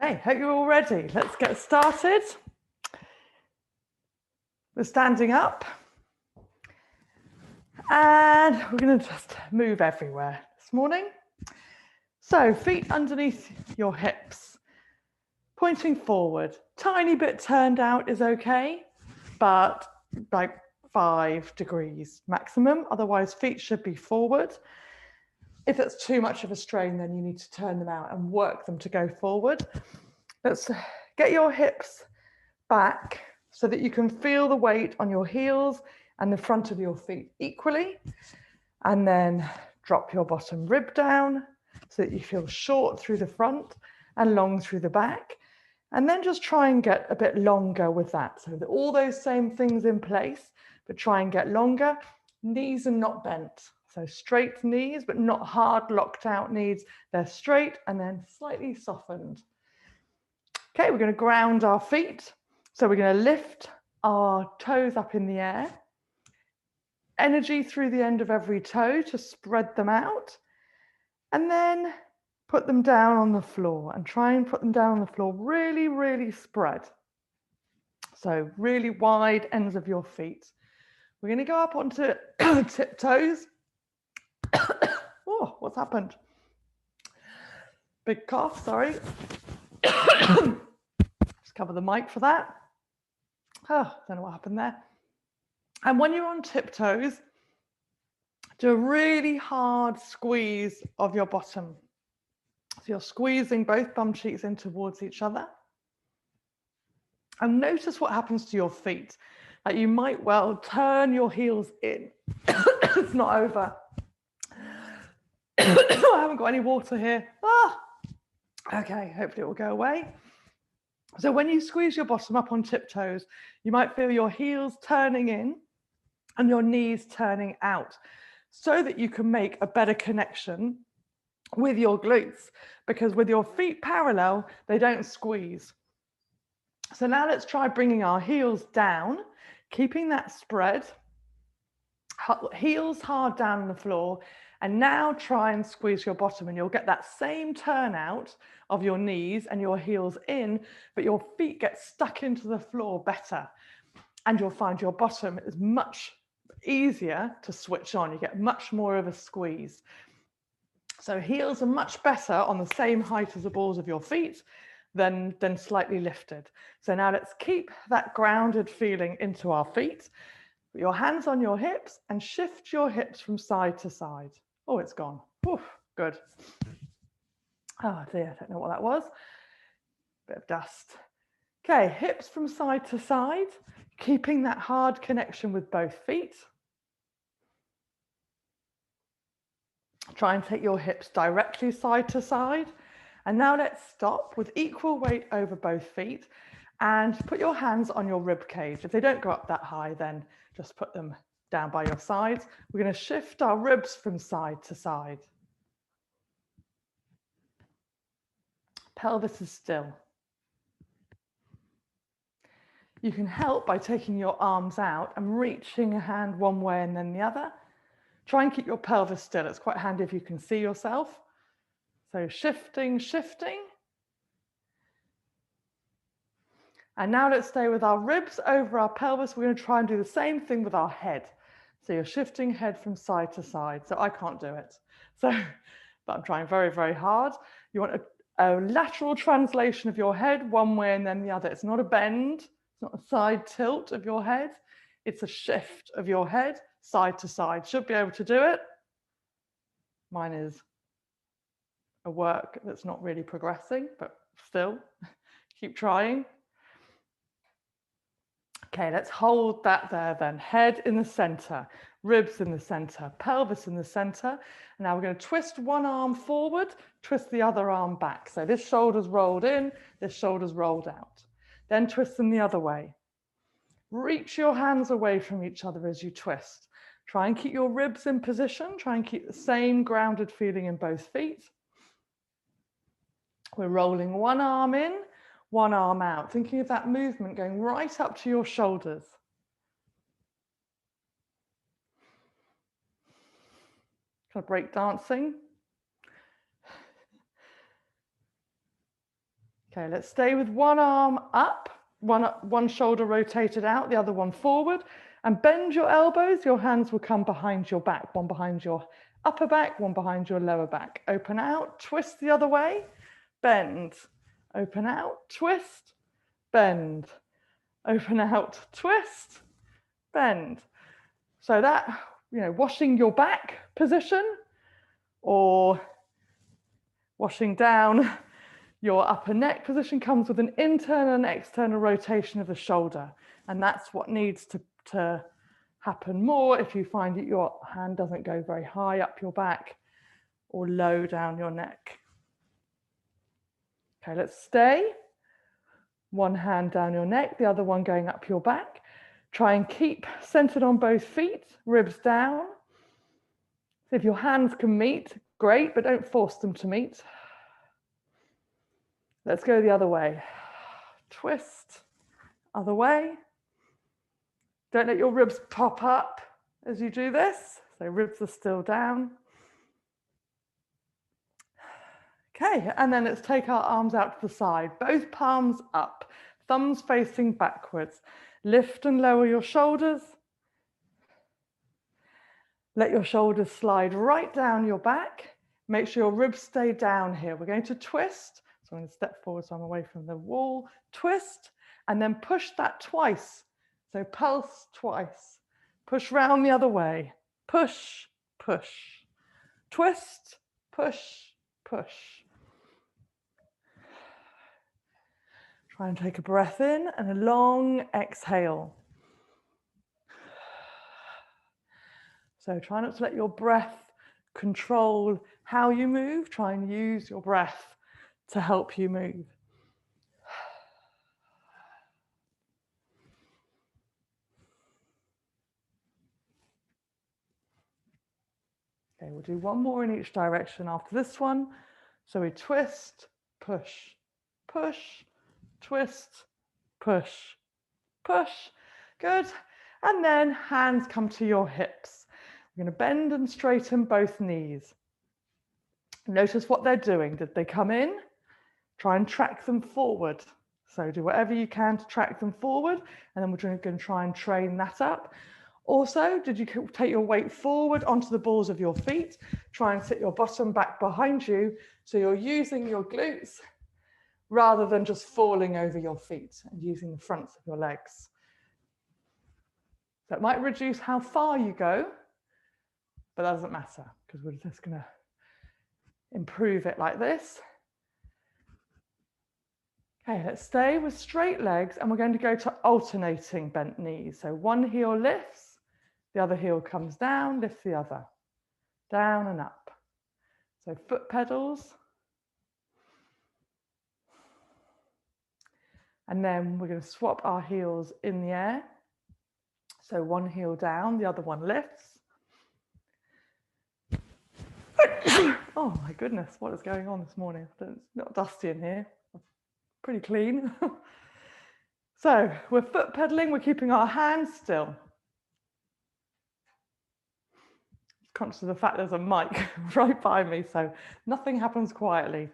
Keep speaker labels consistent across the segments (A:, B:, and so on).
A: Hey, hope you're all ready. Let's get started. We're standing up and we're going to just move everywhere this morning. So feet underneath your hips, pointing forward. Tiny bit turned out is okay, but like 5 degrees maximum. Otherwise, feet should be forward. If it's too much of a strain, then you need to turn them out and work them to go forward. Let's get your hips back so that you can feel the weight on your heels and the front of your feet equally. And then drop your bottom rib down so that you feel short through the front and long through the back. And then just try and get a bit longer with that. So that all those same things in place, but try and get longer. Knees are not bent. So straight knees, but not hard locked out knees. They're straight and then slightly softened. Okay, we're going to ground our feet. So we're going to lift our toes up in the air. Energy through the end of every toe to spread them out. And then put them down on the floor and try and put them down on the floor really, really spread. So really wide ends of your feet. We're going to go up onto tiptoes. Oh, what's happened? Big cough, sorry. Just cover the mic for that. Oh, don't know what happened there. And when you're on tiptoes, do a really hard squeeze of your bottom. So you're squeezing both bum cheeks in towards each other. And notice what happens to your feet. Like you might well turn your heels in. It's not over. I haven't got any water here. Okay, hopefully it will go away. So when you squeeze your bottom up on tiptoes, you might feel your heels turning in and your knees turning out so that you can make a better connection with your glutes, because with your feet parallel, they don't squeeze. So now let's try bringing our heels down, keeping that spread, heels hard down on the floor, and now try and squeeze your bottom and you'll get that same turnout of your knees and your heels in, but your feet get stuck into the floor better. And you'll find your bottom is much easier to switch on. You get much more of a squeeze. So heels are much better on the same height as the balls of your feet than slightly lifted. So now let's keep that grounded feeling into our feet. Put your hands on your hips and shift your hips from side to side. Oh, it's gone. Oof, good. Oh dear, I don't know what that was. Bit of dust. Okay, hips from side to side, keeping that hard connection with both feet. Try and take your hips directly side to side. And now let's stop with equal weight over both feet and put your hands on your rib cage. If they don't go up that high, then just put them down by your sides. We're going to shift our ribs from side to side. Pelvis is still. You can help by taking your arms out and reaching a hand one way and then the other. Try and keep your pelvis still. It's quite handy if you can see yourself. So shifting, shifting. And now let's stay with our ribs over our pelvis. We're going to try and do the same thing with our head. So you're shifting head from side to side. So I can't do it. But I'm trying very, very hard. You want a lateral translation of your head one way and then the other. It's not a bend. It's not a side tilt of your head. It's a shift of your head side to side. Should be able to do it. Mine is a work that's not really progressing, but still keep trying. Okay, let's hold that there then. Head in the center, ribs in the center, pelvis in the center. And now we're going to twist one arm forward, twist the other arm back. So this shoulder's rolled in, this shoulder's rolled out. Then twist them the other way. Reach your hands away from each other as you twist. Try and keep your ribs in position. Try and keep the same grounded feeling in both feet. We're rolling one arm in, one arm out, thinking of that movement going right up to your shoulders. Kind of break dancing. Okay, let's stay with one arm up, one shoulder rotated out, the other one forward, and bend your elbows. Your hands will come behind your back, one behind your upper back, one behind your lower back. Open out, twist the other way, bend, open out, twist, bend, open out, twist, bend. So that, washing your back position or washing down your upper neck position comes with an internal and external rotation of the shoulder. And that's what needs to happen more if you find that your hand doesn't go very high up your back or low down your neck. Okay, let's stay. One hand down your neck, the other one going up your back. Try and keep centered on both feet, ribs down. So if your hands can meet, great, but don't force them to meet. Let's go the other way. Twist, other way. Don't let your ribs pop up as you do this. So ribs are still down. Okay, and then let's take our arms out to the side. Both palms up, thumbs facing backwards. Lift and lower your shoulders. Let your shoulders slide right down your back. Make sure your ribs stay down here. We're going to twist. So I'm going to step forward so I'm away from the wall. Twist, and then push that twice. So pulse twice. Push round the other way. Push, push. Twist, push, push. Try and take a breath in and a long exhale. So try not to let your breath control how you move. Try and use your breath to help you move. Okay, we'll do one more in each direction after this one. So we twist, push, push, twist, push, push. Good. And then hands come to your hips. We're going to bend and straighten both knees. Notice what they're doing. Did they come in? Try and track them forward. So do whatever you can to track them forward, and then we're going to try and train that up. Also, did you take your weight forward onto the balls of your feet? Try and sit your bottom back behind you, so you're using your glutes rather than just falling over your feet and using the fronts of your legs. That might reduce how far you go, but that doesn't matter because we're just going to improve it like this. Okay, let's stay with straight legs, and we're going to go to alternating bent knees. So one heel lifts, the other heel comes down, lift the other, down and up. So foot pedals. And then we're going to swap our heels in the air. So one heel down, the other one lifts. Oh my goodness, what is going on this morning? It's not dusty in here. Pretty clean. So we're foot pedaling, we're keeping our hands still. Conscious of the fact there's a mic right by me, so nothing happens quietly.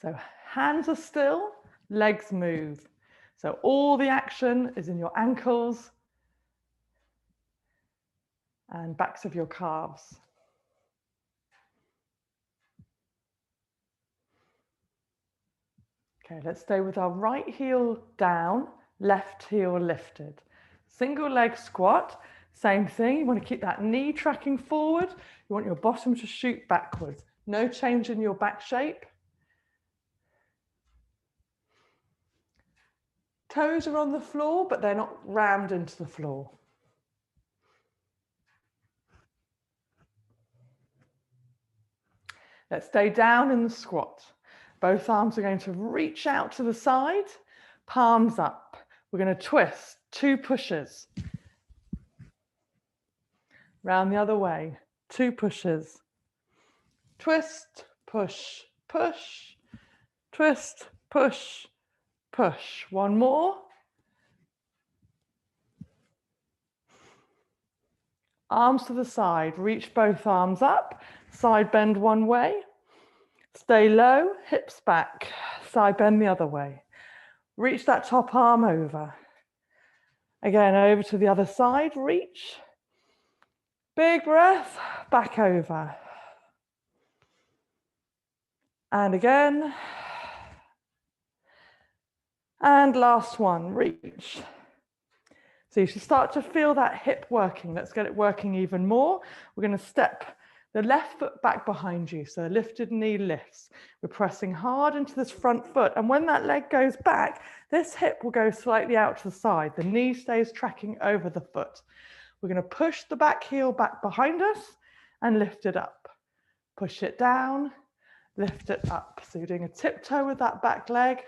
A: So hands are still, legs move. So all the action is in your ankles and backs of your calves. Okay, let's stay with our right heel down, left heel lifted. Single leg squat, same thing. You want to keep that knee tracking forward. You want your bottom to shoot backwards. No change in your back shape. Toes are on the floor, but they're not rammed into the floor. Let's stay down in the squat. Both arms are going to reach out to the side, palms up. We're going to twist, 2 pushes. Round the other way, 2 pushes. Twist, push, push, twist, push, push. One more. Arms to the side, reach both arms up, side bend one way. Stay low, hips back, side bend the other way. Reach that top arm over. Again, over to the other side, reach. Big breath, back over. And again. And last one, reach. So you should start to feel that hip working. Let's get it working even more. We're going to step the left foot back behind you. So lifted knee lifts. We're pressing hard into this front foot. And when that leg goes back, this hip will go slightly out to the side. The knee stays tracking over the foot. We're going to push the back heel back behind us and lift it up. Push it down, lift it up. So you're doing a tiptoe with that back leg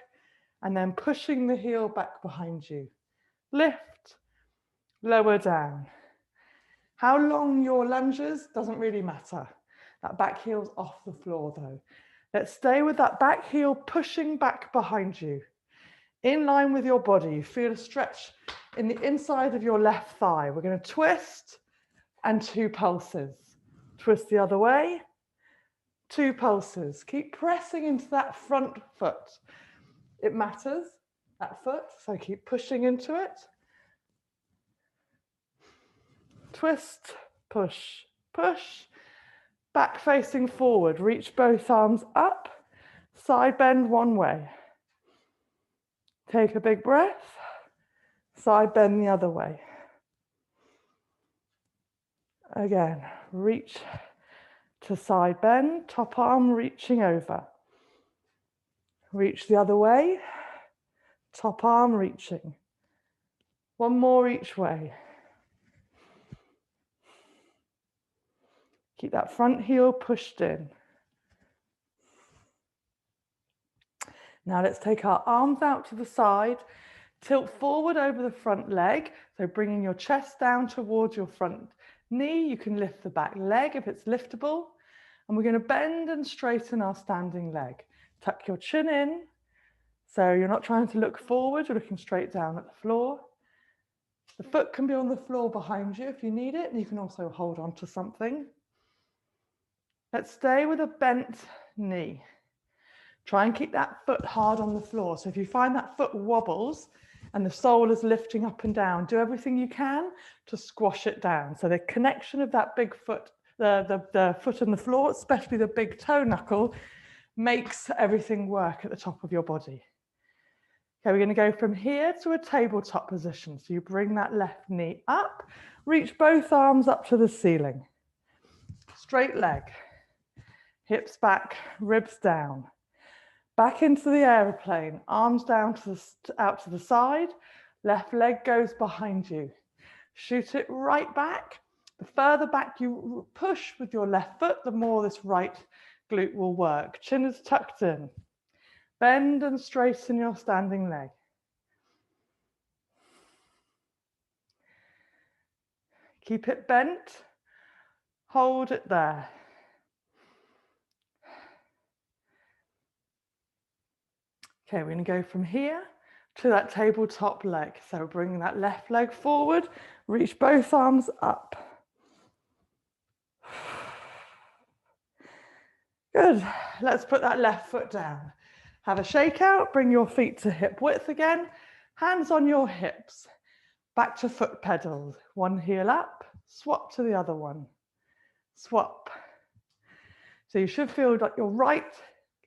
A: and then pushing the heel back behind you. Lift, lower down. How long your lunges doesn't really matter. That back heel's off the floor though. Let's stay with that back heel pushing back behind you. In line with your body, you feel a stretch in the inside of your left thigh. We're going to twist and 2 pulses. Twist the other way, 2 pulses. Keep pressing into that front foot. It matters, that foot, so keep pushing into it. Twist, push, push. Back facing forward, reach both arms up. Side bend one way. Take a big breath. Side bend the other way. Again, reach to side bend, top arm reaching over. Reach the other way, top arm reaching. One more each way. Keep that front heel pushed in. Now let's take our arms out to the side, tilt forward over the front leg. So bringing your chest down towards your front knee. You can lift the back leg if it's liftable. And we're going to bend and straighten our standing leg. Tuck your chin in. So you're not trying to look forward, you're looking straight down at the floor. The foot can be on the floor behind you if you need it, and you can also hold on to something. Let's stay with a bent knee. Try and keep that foot hard on the floor. So if you find that foot wobbles and the sole is lifting up and down, do everything you can to squash it down. So the connection of that big foot, the foot and the floor, especially the big toe knuckle, makes everything work at the top of your body. Okay, we're going to go from here to a tabletop position. So you bring that left knee up, reach both arms up to the ceiling. Straight leg, hips back, ribs down. Back into the aeroplane, arms down out to the side, left leg goes behind you. Shoot it right back. The further back you push with your left foot, the more this right glute will work. Chin is tucked in. Bend and straighten your standing leg. Keep it bent. Hold it there. Okay, we're going to go from here to that tabletop leg. So bring that left leg forward, reach both arms up. Good. Let's put that left foot down. Have a shake out, bring your feet to hip width again, hands on your hips. Back to foot pedals. One heel up, swap to the other one. Swap. So you should feel like your right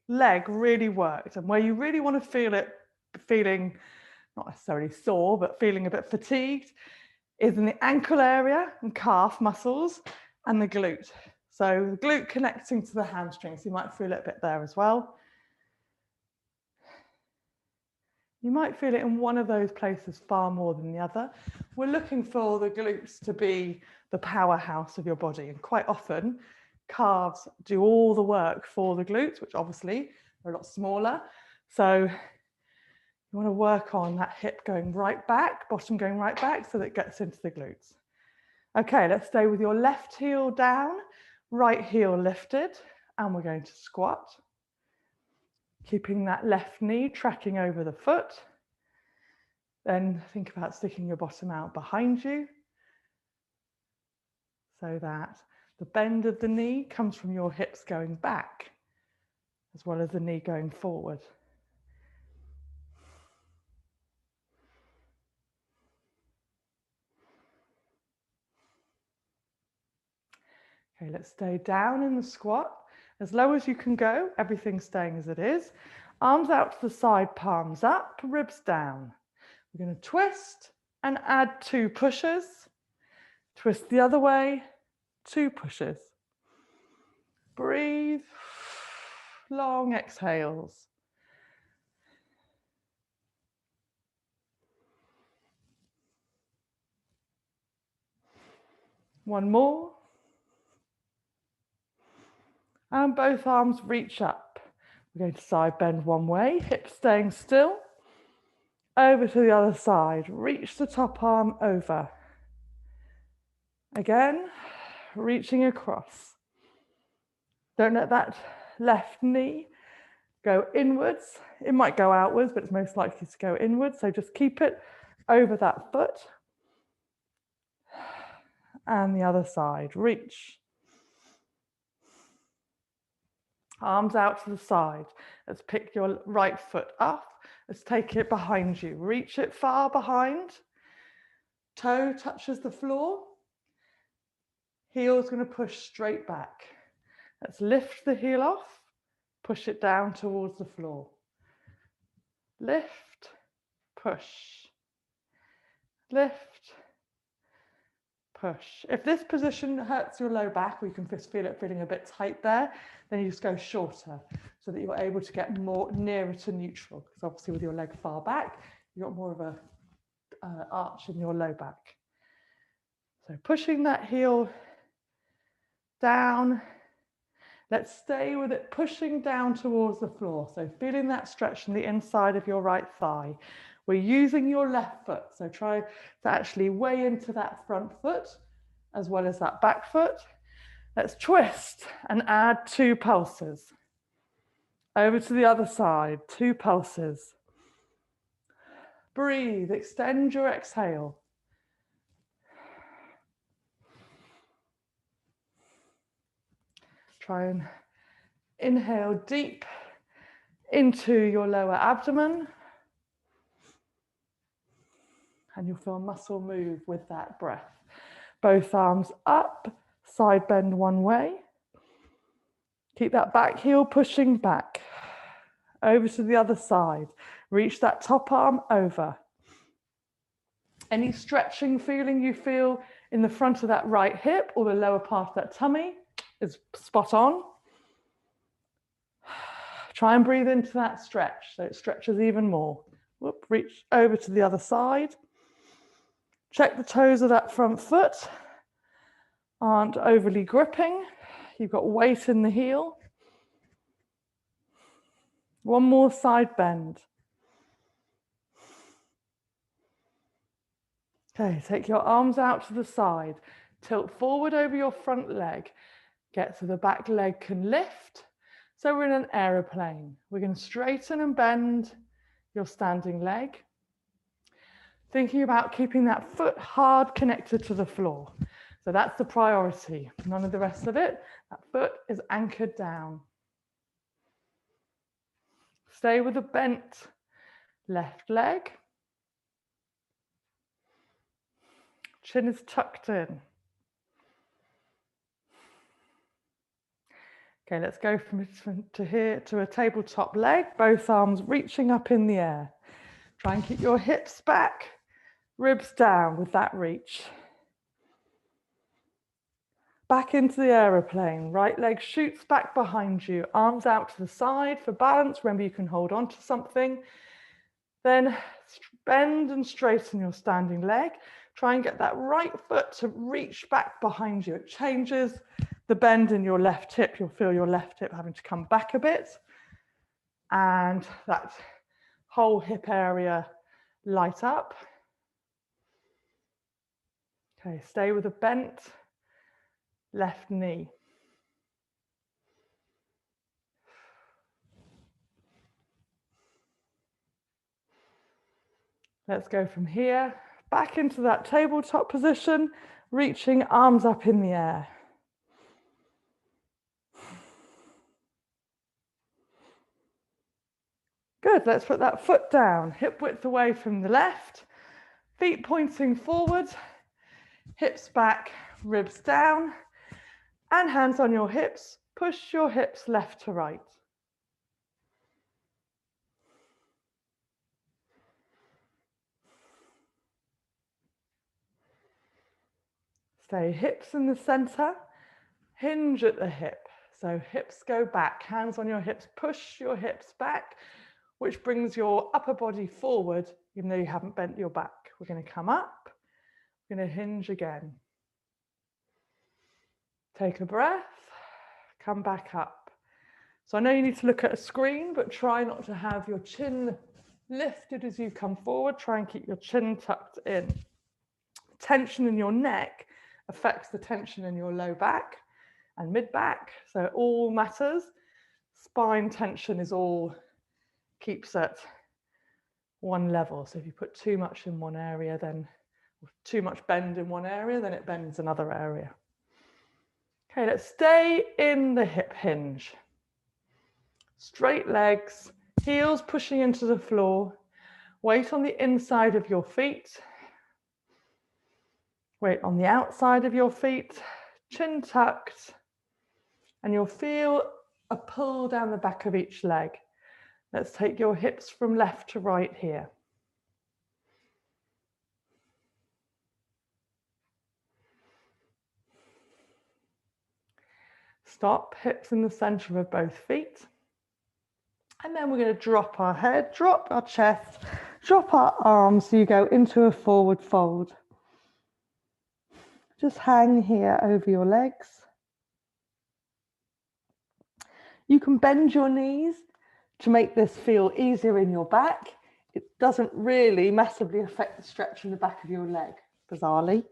A: leg really worked, and where you really want to feel it feeling not necessarily sore but feeling a bit fatigued is in the ankle area and calf muscles and the glute. So the glute connecting to the hamstrings, you might feel it a bit there as well. You might feel it in one of those places far more than the other. We're looking for the glutes to be the powerhouse of your body, and quite often calves do all the work for the glutes, which obviously are a lot smaller. So you want to work on that hip going right back, bottom going right back, so that it gets into the glutes. Okay, let's stay with your left heel down, right heel lifted, and we're going to squat. Keeping that left knee tracking over the foot. Then think about sticking your bottom out behind you so that the bend of the knee comes from your hips going back. as well as the knee going forward. Okay, let's stay down in the squat. As low as you can go, everything staying as it is. Arms out to the side, palms up, ribs down. We're going to twist and add 2 pushes. Twist the other way, 2 pushes. Breathe, long exhales. One more. And both arms reach up. We're going to side bend one way, hips staying still. Over to the other side, reach the top arm over. Again, reaching across. Don't let that left knee go inwards. It might go outwards, but it's most likely to go inwards. So just keep it over that foot. And the other side, reach. Arms out to the side. Let's pick your right foot up. Let's take it behind you. Reach it far behind. Toe touches the floor. Heel's going to push straight back. Let's lift the heel off. Push it down towards the floor. Lift, push. Lift, push. If this position hurts your low back, or you can just feel it feeling a bit tight there, then you just go shorter so that you're able to get more nearer to neutral. Because obviously with your leg far back, you've got more of a arch in your low back. So pushing that heel down. Let's stay with it, pushing down towards the floor. So feeling that stretch in the inside of your right thigh. We're using your left foot. So try to actually weigh into that front foot as well as that back foot. Let's twist and add 2 pulses. Over to the other side, 2 pulses. Breathe, extend your exhale. Try and inhale deep into your lower abdomen. And you'll feel muscle move with that breath. Both arms up, side bend one way. Keep that back heel pushing back. Over to the other side. Reach that top arm over. Any stretching feeling you feel in the front of that right hip or the lower part of that tummy is spot on. Try and breathe into that stretch so it stretches even more. Whoop, reach over to the other side. Check the toes of that front foot aren't overly gripping. You've got weight in the heel. One more side bend. Okay, take your arms out to the side. Tilt forward over your front leg. Get so the back leg can lift. So we're in an aeroplane. We're going to straighten and bend your standing leg. Thinking about keeping that foot hard connected to the floor. So that's the priority. None of the rest of it. That foot is anchored down. Stay with a bent left leg. Chin is tucked in. Okay, let's go from here to a tabletop leg, both arms reaching up in the air. Try and keep your hips back, ribs down with that reach. Back into the aeroplane, right leg shoots back behind you, arms out to the side for balance. Remember, you can hold on to something. Then bend and straighten your standing leg. Try and get that right foot to reach back behind you. It changes the bend in your left hip. You'll feel your left hip having to come back a bit. And that whole hip area light up. Okay, stay with a bent left knee. Let's go from here back into that tabletop position, reaching arms up in the air. Good, let's put that foot down, hip width away from the left, feet pointing forward, hips back, ribs down, and hands on your hips. Push your hips left to right. Stay hips in the center, hinge at the hip. So hips go back, hands on your hips, push your hips back, which brings your upper body forward, even though you haven't bent your back. We're going to come up, we're going to hinge again. Take a breath, come back up. So I know you need to look at a screen, but try not to have your chin lifted as you come forward. Try and keep your chin tucked in. Tension in your neck affects the tension in your low back and mid back, so it all matters. Spine tension is all keeps at one level. So if you put too much in one area, then too much bend in one area, then it bends another area. Okay, let's stay in the hip hinge. Straight legs, heels pushing into the floor. Weight on the inside of your feet. Weight on the outside of your feet, chin tucked, and you'll feel a pull down the back of each leg. Let's take your hips from left to right here. Stop, hips in the center of both feet. And then we're going to drop our head, drop our chest, drop our arms so you go into a forward fold. Just hang here over your legs. You can bend your knees to make this feel easier in your back. It doesn't really massively affect the stretch in the back of your leg, bizarrely.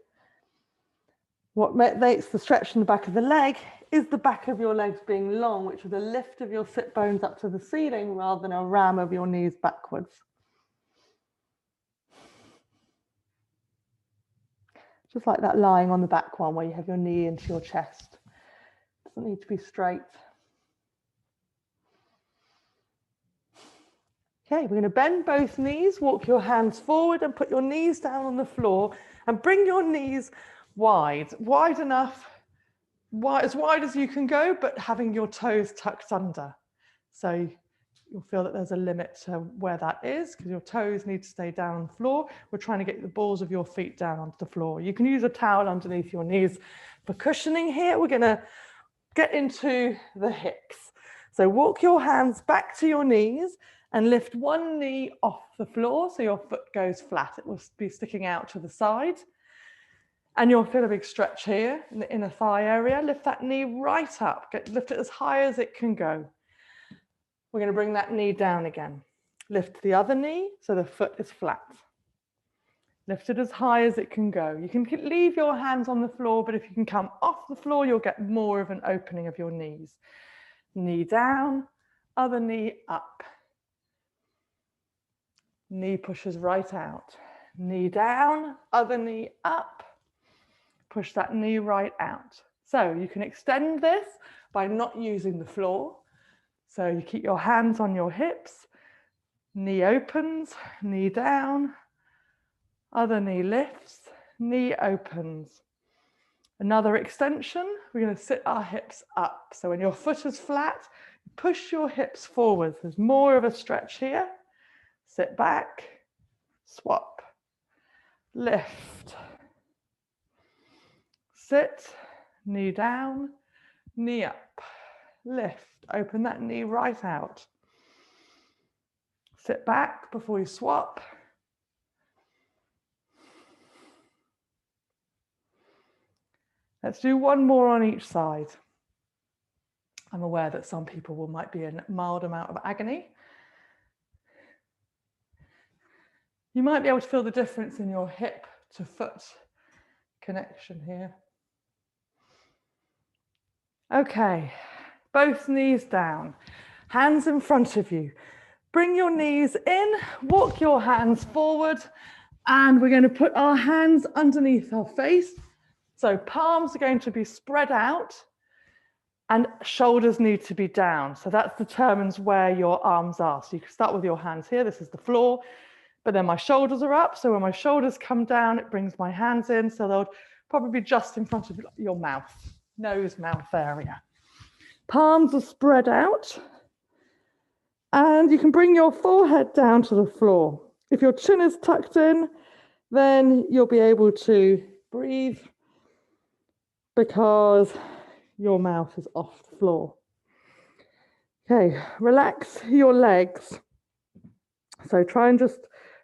A: What makes the stretch in the back of the leg is the back of your legs being long, which is a lift of your sit bones up to the ceiling rather than a ram of your knees backwards. Just like that lying on the back one where you have your knee into your chest. It doesn't need to be straight. Okay, we're going to bend both knees, walk your hands forward and put your knees down on the floor and bring your knees wide enough, as wide as you can go, but having your toes tucked under. So you'll feel that there's a limit to where that is because your toes need to stay down on the floor. We're trying to get the balls of your feet down onto the floor. You can use a towel underneath your knees for cushioning here. We're going to get into the hips. So walk your hands back to your knees and lift one knee off the floor so your foot goes flat. It will be sticking out to the side. And you'll feel a big stretch here in the inner thigh area. Lift that knee right up. Lift it as high as it can go. We're going to bring that knee down again. Lift the other knee so the foot is flat. Lift it as high as it can go. You can leave your hands on the floor, but if you can come off the floor, you'll get more of an opening of your knees. Knee down, other knee up. Knee pushes right out. Knee down, other knee up. Push that knee right out. So you can extend this by not using the floor. So you keep your hands on your hips, knee opens, knee down, other knee lifts, knee opens. Another extension, we're going to sit our hips up. So when your foot is flat, push your hips forward. There's more of a stretch here. Sit back, swap, lift, sit, knee down, knee up, lift, open that knee right out. Sit back before you swap. Let's do one more on each side. I'm aware that some people might be in a mild amount of agony. You might be able to feel the difference in your hip to foot connection here. Okay, both knees down, hands in front of you. Bring your knees in, walk your hands forward, and we're going to put our hands underneath our face. So palms are going to be spread out And shoulders need to be down. So that determines where your arms are. So you can start with your hands here. This is the floor. But then my shoulders are up. So when my shoulders come down, it brings my hands in. So they'll probably be just in front of your mouth, nose, mouth area. Palms are spread out. And you can bring your forehead down to the floor. If your chin is tucked in, then you'll be able to breathe because your mouth is off the floor. Okay, relax your legs. So try and just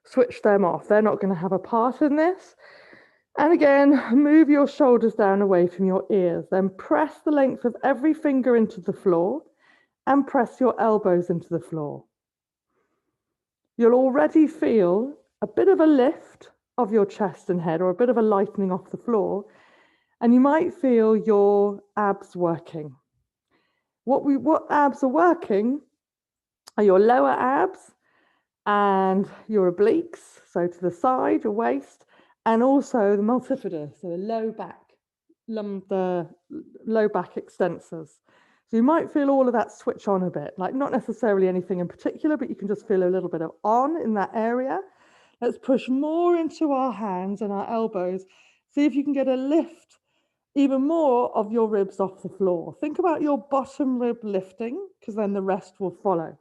A: switch them off. They're not going to have a part in this. And again, move your shoulders down away from your ears. Then press the length of every finger into the floor and press your elbows into the floor. You'll already feel a bit of a lift of your chest and head, or a bit of a lightening off the floor, and you might feel your abs working. What abs are working are your lower abs and your obliques, so to the side, your waist, and also the multifida, so the low back extensors. So you might feel all of that switch on a bit, like not necessarily anything in particular, but you can just feel a little bit of on in that area. Let's push more into our hands and our elbows. See if you can get a lift, even more of your ribs off the floor. Think about your bottom rib lifting, because then the rest will follow.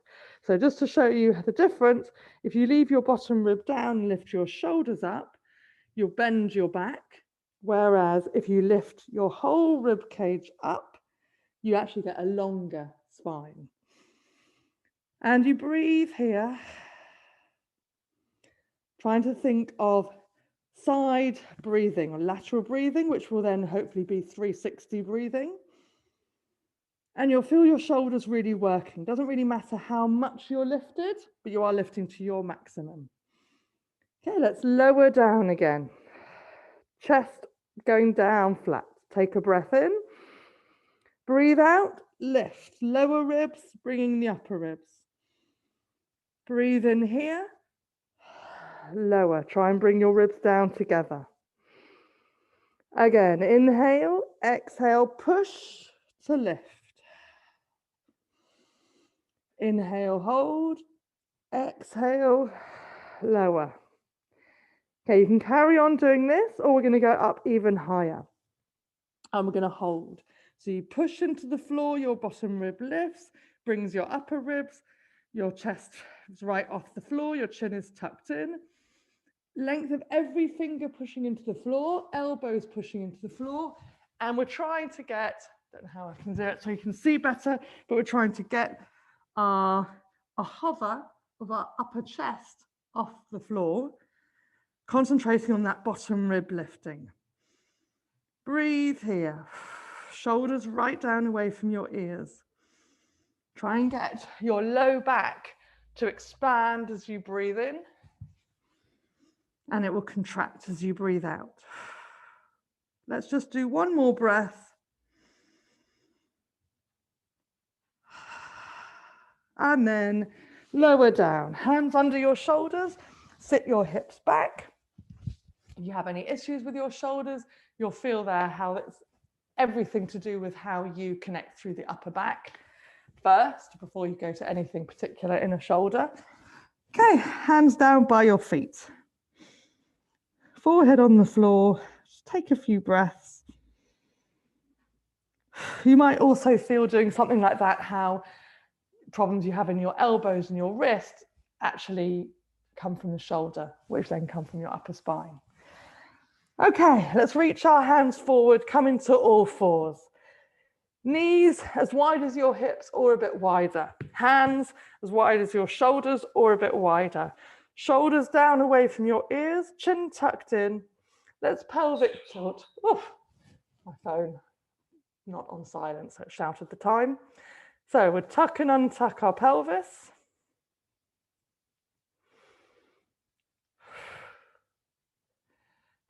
A: So just to show you the difference, if you leave your bottom rib down and lift your shoulders up, you'll bend your back. Whereas if you lift your whole rib cage up, you actually get a longer spine. And you breathe here, trying to think of side breathing or lateral breathing, which will then hopefully be 360 breathing. And you'll feel your shoulders really working. Doesn't really matter how much you're lifted, but you are lifting to your maximum. Okay, let's lower down again. Chest going down flat. Take a breath in. Breathe out, lift. Lower ribs, bringing the upper ribs. Breathe in here. Lower. Try and bring your ribs down together. Again, inhale, exhale, push to lift. Inhale, hold. Exhale, lower. Okay, you can carry on doing this, or we're going to go up even higher. And we're going to hold. So you push into the floor, your bottom rib lifts, brings your upper ribs, your chest is right off the floor, your chin is tucked in. Length of every finger pushing into the floor, elbows pushing into the floor. And we're trying to get, I don't know how I can do it so you can see better, but we're trying to get a hover of our upper chest off the floor, concentrating on that bottom rib lifting. Breathe here. Shoulders right down away from your ears. Try and get your low back to expand as you breathe in, and it will contract as you breathe out. Let's just do one more breath. And then lower down, hands under your shoulders, sit your hips back. If you have any issues with your shoulders, you'll feel there how it's everything to do with how you connect through the upper back first, before you go to anything particular in a shoulder. Okay, hands down by your feet. Forehead on the floor, just take a few breaths. You might also feel doing something like that, how problems you have in your elbows and your wrist actually come from the shoulder, which then come from your upper spine. Okay, let's reach our hands forward, come into all fours. Knees as wide as your hips or a bit wider. Hands as wide as your shoulders or a bit wider. Shoulders down away from your ears, chin tucked in. Let's pelvic tilt. Oof, my phone not on silent, so it shouted the time. So we'll tuck and untuck our pelvis.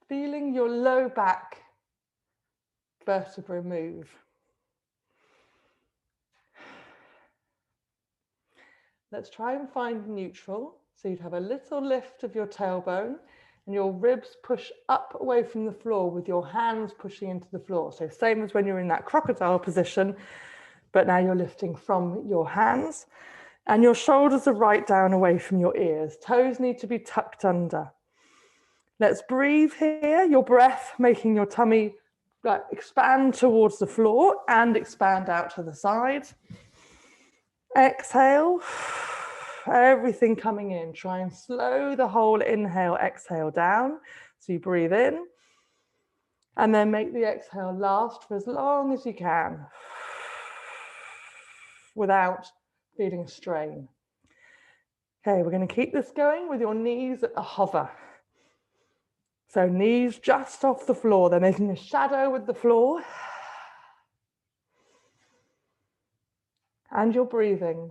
A: Feeling your low back vertebra move. Let's try and find neutral. So you'd have a little lift of your tailbone and your ribs push up away from the floor with your hands pushing into the floor. So same as when you're in that crocodile position, but now you're lifting from your hands, and your shoulders are right down away from your ears. Toes need to be tucked under. Let's breathe here. Your breath making your tummy expand towards the floor and expand out to the side. Exhale. Everything coming in. Try and slow the whole inhale, exhale down. So you breathe in, and then make the exhale last for as long as you can without feeling a strain. Okay, we're going to keep this going with your knees at a hover. So knees just off the floor. They're making a shadow with the floor. And you're breathing.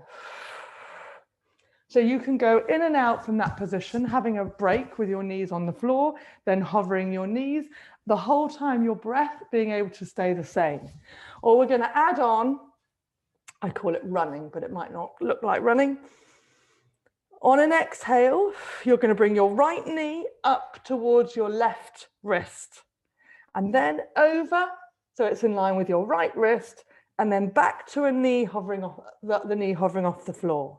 A: So you can go in and out from that position, having a break with your knees on the floor, then hovering your knees, the whole time your breath being able to stay the same. Or we're going to add on, I call it running, but it might not look like running. On an exhale, you're going to bring your right knee up towards your left wrist, and then over, so it's in line with your right wrist, and then back to a knee hovering off the knee hovering off the floor.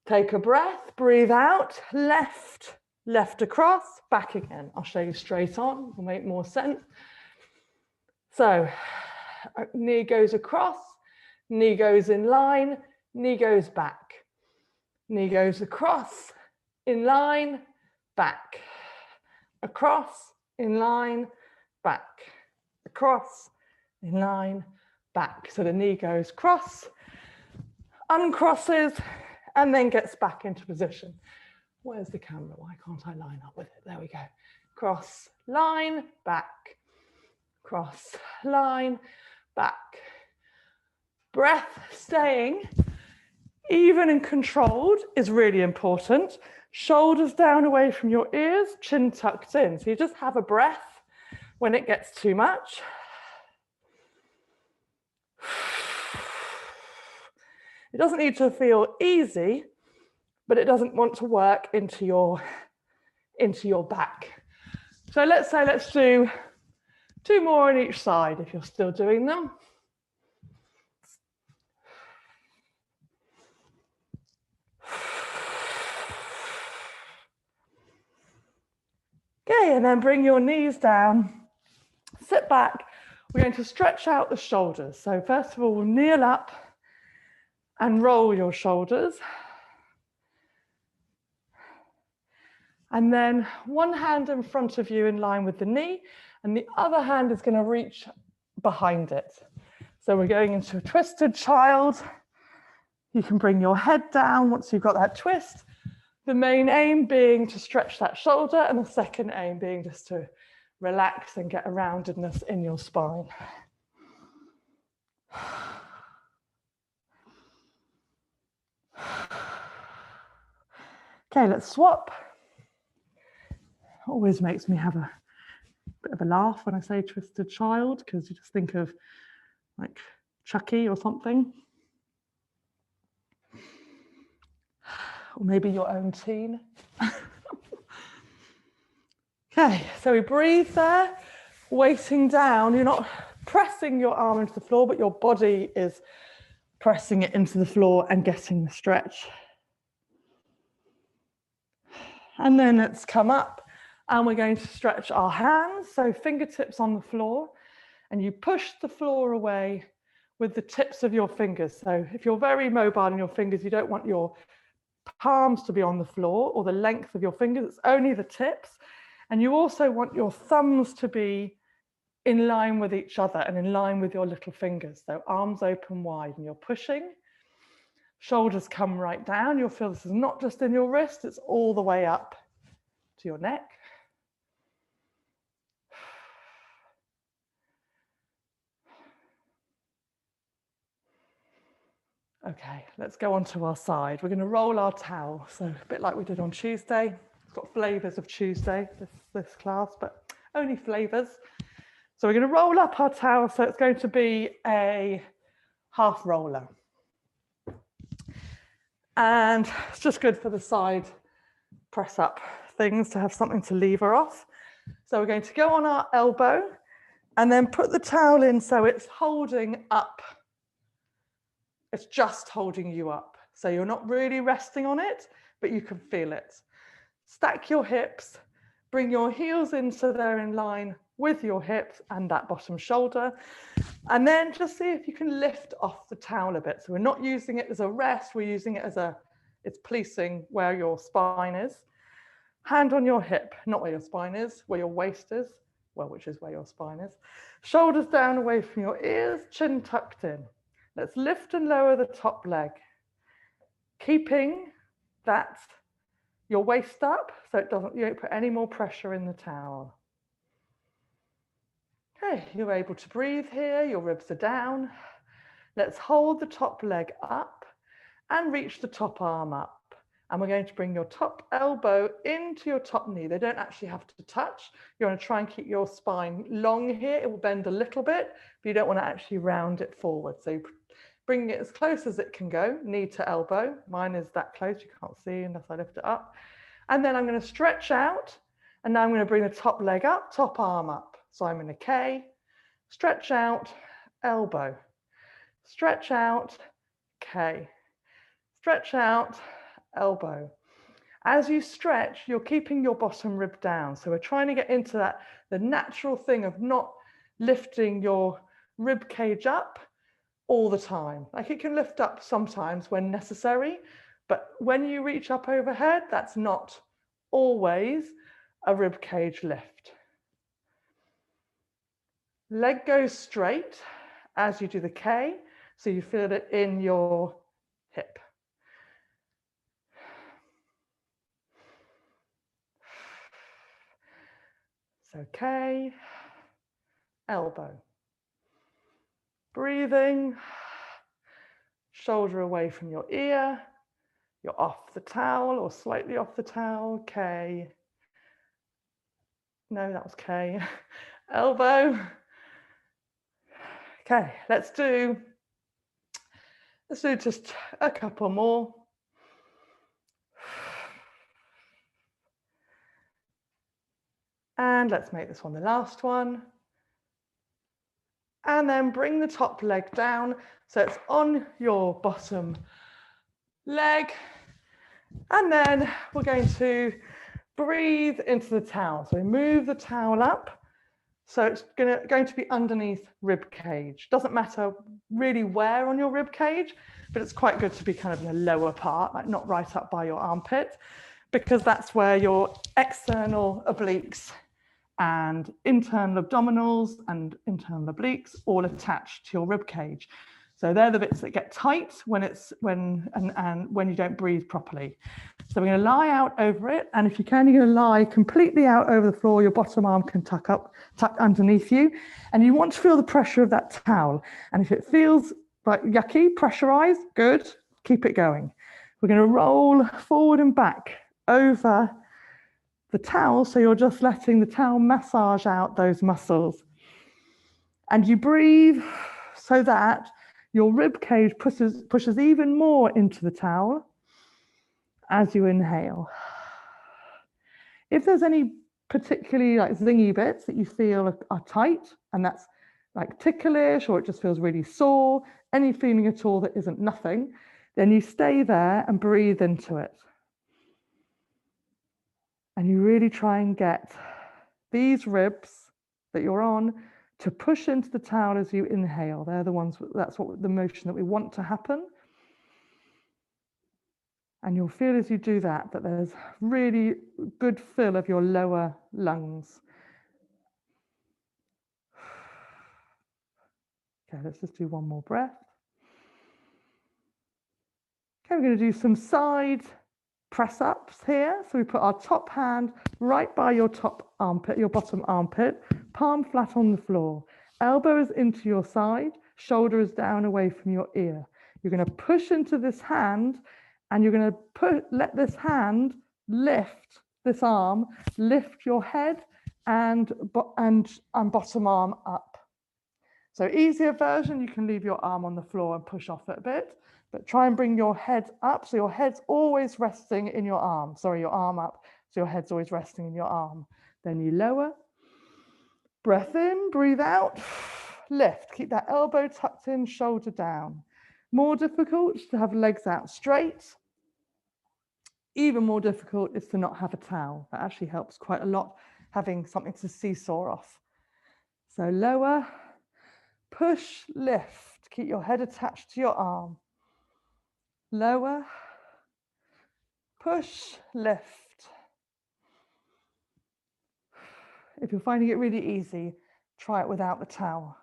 A: Take a breath, breathe out, left across, back again. I'll show you straight on, will make more sense. So knee goes across, knee goes in line, knee goes back. Knee goes across, in line, back. Across, in line, back. Across, in line, back. So the knee goes cross, uncrosses, and then gets back into position. Where's the camera? Why can't I line up with it? There we go. Cross, line, back. Cross, line, back. Breath staying even and controlled is really important. Shoulders down away from your ears, chin tucked in. So you just have a breath when it gets too much. It doesn't need to feel easy, but it doesn't want to work into your back. So let's do 2 more on each side if you're still doing them. Okay, and then bring your knees down, sit back. We're going to stretch out the shoulders. So first of all, we'll kneel up and roll your shoulders. And then one hand in front of you in line with the knee, and the other hand is going to reach behind it. So we're going into a twisted child. You can bring your head down once you've got that twist. The main aim being to stretch that shoulder, and the second aim being just to relax and get a roundedness in your spine. Okay, let's swap. Always makes me have a bit of a laugh when I say twisted child, because you just think of like Chucky or something. Or maybe your own teen. Okay, so we breathe there, weighting down. You're not pressing your arm into the floor, but your body is pressing it into the floor and getting the stretch. And then let's come up, and we're going to stretch our hands, so fingertips on the floor, and you push the floor away with the tips of your fingers. So if you're very mobile in your fingers, you don't want your palms to be on the floor or the length of your fingers, it's only the tips. And you also want your thumbs to be in line with each other and in line with your little fingers. So arms open wide, and you're pushing. Shoulders come right down. You'll feel this is not just in your wrist, it's all the way up to your neck. Okay, let's go on to our side. We're going to roll our towel. So a bit like we did on Tuesday. It's got flavours of Tuesday, this class, but only flavours. So we're going to roll up our towel. So it's going to be a half roller. And it's just good for the side press up things to have something to lever off. So we're going to go on our elbow and then put the towel in so it's holding up It's just holding you up. So you're not really resting on it, but you can feel it. Stack your hips, bring your heels in so they're in line with your hips and that bottom shoulder. And then just see if you can lift off the towel a bit. So we're not using it as a rest, we're using it as it's policing where your spine is. Hand on your hip, not where your spine is, where your waist is, well, which is where your spine is. Shoulders down away from your ears, chin tucked in. Let's lift and lower the top leg, keeping that your waist up so you don't put any more pressure in the towel. Okay, you're able to breathe here, your ribs are down. Let's hold the top leg up and reach the top arm up. And we're going to bring your top elbow into your top knee. They don't actually have to touch. You want to try and keep your spine long here. It will bend a little bit, but you don't want to actually round it forward. So bring it as close as it can go, knee to elbow. Mine is that close, you can't see unless I lift it up. And then I'm going to stretch out, and now I'm going to bring the top leg up, top arm up. So I'm in a K, stretch out, elbow, stretch out, K, stretch out, elbow. As you stretch, you're keeping your bottom rib down. So we're trying to get into the natural thing of not lifting your rib cage up all the time. Like it can lift up sometimes when necessary, but when you reach up overhead, that's not always a rib cage lift. Leg goes straight as you do the K, so you feel it in your hip. So K, elbow. Breathing, shoulder away from your ear. You're off the towel or slightly off the towel, K. No, that was K. Elbow. Okay, let's do just a couple more. And let's make this one the last one. And then bring the top leg down so it's on your bottom leg. And then we're going to breathe into the towel. So we move the towel up. So it's going to be underneath rib cage. Doesn't matter really where on your rib cage, but it's quite good to be kind of in the lower part, like not right up by your armpit, because that's where your external obliques and internal abdominals and internal obliques all attach to your rib cage. So they're the bits that get tight when you don't breathe properly. So we're going to lie out over it, and if you can, you're going to lie completely out over the floor. Your bottom arm can tuck underneath you, and you want to feel the pressure of that towel. And if it feels like yucky, pressurized, good, keep it going. We're going to roll forward and back over the towel, so you're just letting the towel massage out those muscles. And you breathe so that your rib cage pushes even more into the towel as you inhale. If there's any particularly like zingy bits that you feel are tight, and that's like ticklish, or it just feels really sore, any feeling at all that isn't nothing, then you stay there and breathe into it. And you really try and get these ribs that you're on to push into the towel as you inhale. They're the ones, that's what the motion that we want to happen. And you'll feel as you do that there's really good fill of your lower lungs. Okay, let's just do one more breath. Okay, we're going to do some side press ups here. So we put our top hand right by your top armpit, your bottom armpit, palm flat on the floor. Elbow is into your side, shoulder is down away from your ear. You're going to push into this hand, and you're going to let this hand lift this arm, lift your head and bottom arm up. So easier version, you can leave your arm on the floor and push off it a bit, but try and bring your head up so your head's always resting in your arm. Sorry, your arm up, so your head's always resting in your arm. Then you lower, breath in, breathe out, lift. Keep that elbow tucked in, shoulder down. More difficult to have legs out straight. Even more difficult is to not have a towel. That actually helps quite a lot, having something to seesaw off. So lower, push, lift. Keep your head attached to your arm. Lower, push, lift. If you're finding it really easy, try it without the towel.